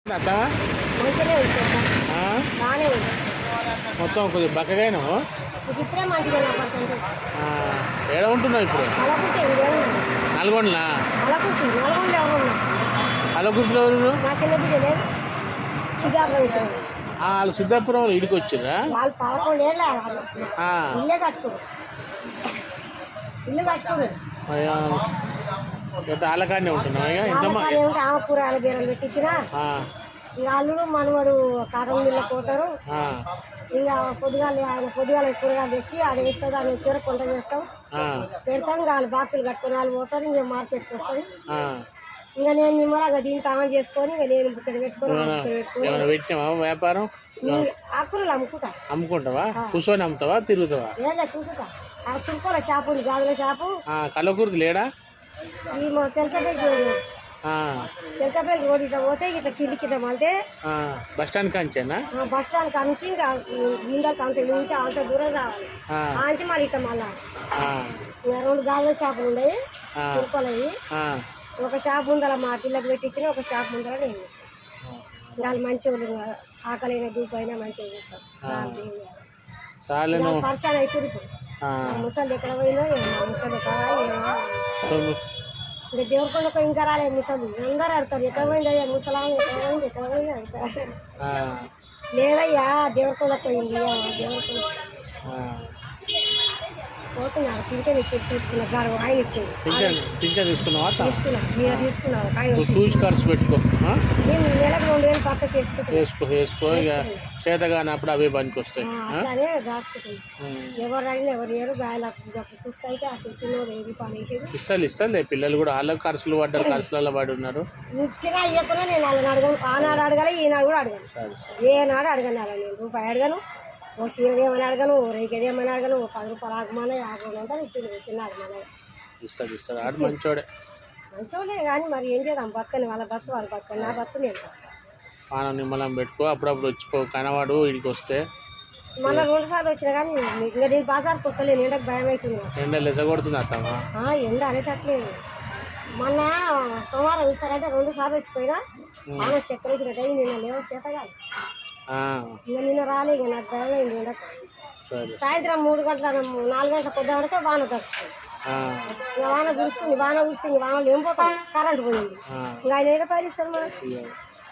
అత్తమా మంచిగానే ఉంటుంది బాగానే ఉంటుంది మొత్తం కొద్దిగా బక్కగాను ఇప్పుడే మంచిగా కనపడుతుంది ఏడ ఉంటున్నావు ఇప్పుడు అలకుర్తి నల్గొండలా నల్గొండ ఎవరు అలకుర్తిలో ఎవరు నా చిన్న బిడ్డ లేదు సిద్ధాపురం వచ్చింది వాళ్ళు సిద్ధాపురం ఇడికి వచ్చిర్రా వాళ్ళు 11 ఏళ్ళ ఇల్లే కట్టుకోరు ఇల్లు కట్టుకోరు ఆలకాడనే ఉంటున్నావు ఇక ఎంతమంది ఏమిటి ఆమె కూరగాయల బీరం పెట్టించిన అల్లుడు మనవాడు కాటన్ మిల్ల పోతారు ఇంకా పొద్దుగాల కూరగాయలు తెచ్చి ఆడ వేస్తాడు ఆడ చీర కొంట చేస్తాం పెడతాం వాళ్ళు బాక్సులు కట్టుకుని వాళ్ళు పోతారు ఇంకా మార్కెట్కి వస్తుంది ఇంకా నేను నిమ్మలాగా దీన్ని తామని చేసుకొని ఇంకా నేను ఇక్కడ పెట్టినావా వ్యాపారం ఆకులు అమ్ముకుంటావా కూర్చొని అమ్ముతావా తిరుగుతావా లేదా చూసుకుంటా ఆ చురుకోలే షాపు ఉంది గాజుల షాపు కల్లకూర్తి లేడా ఈ మా తెలకపల్లి రోడ్ ఇట్లా పోతే ఇట్లా కిందికి ఇట్లా మళ్తే బస్ స్టాండ్ కంచేనా బస్ స్టాండ్ కంచి ఇంకా ముందరికి అంత నుంచి అంత దూరం రావాలి ఆంచి మరి ఇట్లా మళ్ళా ఇంకా 2 గాజుల షాపులు ఉన్నాయి చురుకోలవి ఒక షాప్ ముందర మా పిల్లకి పెట్టించిన ఒక షాప్ ముందర నేను చేస్తాను వాళ్ళు మంచిగా ఆకలైన దూపైనా మంచిగా చేస్తాం పరిశాన్ అవుతుంది ముసలి ఎక్కడ పోయినా ముసలి ఎక్కడ ఇంకా దేవుడికొండకు ఇంకా రాలేదు ముసలి అందరూ ఆడతారు ఎక్కడ పోయింది అయ్యా ముసలాం ఎక్కడ పోయింది ఆడతారు లేదయ్యా దేవుడికొండ పోయింది దేవుడికొండ పోతున్నారు పింఛన్ ఇచ్చి తీసుకున్నారు ఆయన ఇచ్చింది పింఛన్ తీసుకున్నావా మీరు తీసుకున్నారు చూసి ఖర్చు పెట్టుకో నేను నెలకు 2000 పక్కకి వేసుకో ఇక చేతగానప్పుడు అవే పనికి వస్తాయి అట్లానే దాచుకుంటుంది ఎవరు అడిగినా ఎవరు ఏరు గాయలకు చూస్తే అయితే ఆ పిలిచినోడు ఏది పనిచేసేది ఇస్తాలే పిల్లలు కూడా వాళ్ళకి ఖర్చులు పడ్డారు ఖర్చులలో పడి ఉన్నారు ముఖ్యంగా ఇవ్వకుండా నేను వాళ్ళని అడగను ఆనాడు అడగాలి ఈనాడు కూడా అడగాను ఏనాడు అడగను అలా నేను రూపాయి అడగను ఓ సీరడు ఏమని అడగను ఓ రైకేది ఏమని అడగను ఓ 10 రూపాయలు ఆగమని 50 అంతా ఇచ్చింది చిన్న అడగమని ఇస్తాడు మంచోడే కానీ మరి ఏం చేద్దాం బతకని వాళ్ళ బతుకు వాళ్ళు బతకని నా బతుకు నేను పానం నిమ్మలం పెట్టుకో అప్పుడప్పుడు వచ్చిపో కనవాడు ఇడికి వస్తే మళ్ళీ 2 సార్లు వచ్చినా కానీ ఇంకా నేను బాజార్కి వస్తలేను ఎండకు భయం అవుతుంది ఎండ లెస కొడుతుంది అత్తమ్మా ఎండ అనేటట్లేదు మొన్న సోమవారం ఇస్తారంటే 2 సార్లు వచ్చిపోయినా బాగా చక్కెర వచ్చినట్టు నిన్న లేవ చేత కాదు ఇంకా నిన్న రాలే ఇక నాకు భయం అయింది ఎండకు సాయంత్రం 3 గంటల 4 గంటల పొద్దు వరకు వాన తగ్గుతుంది ఇంకా వాన కురుస్తుంది వానలు ఏం పోతాం కరెంట్ పోయింది ఇంకా ఆయన ఏదో పరిస్తాడు మనకి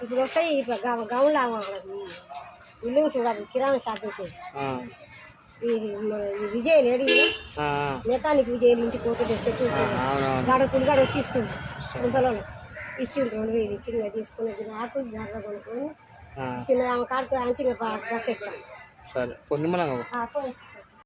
ఇప్పుడు వస్తాయి ఇట్లా గౌన్లో ఇల్లు చూడాలి కిరాణా షాప్ పెట్టి ఈ విజయ్ లేడు మెకానిక్ విజయ్ ఇంటికి పోతుంటే చెట్టు గాడ పులిగాడు వచ్చి ఇస్తుంది ముసలోళ్ళు ఇచ్చిండు 2000 ఇచ్చిండు తీసుకుని ఆకులు జాగ్రత్త కొనుక్కొని చిన్న ఆమె కాడికి ఆంచి బస్ ఎక్కుతాం సరే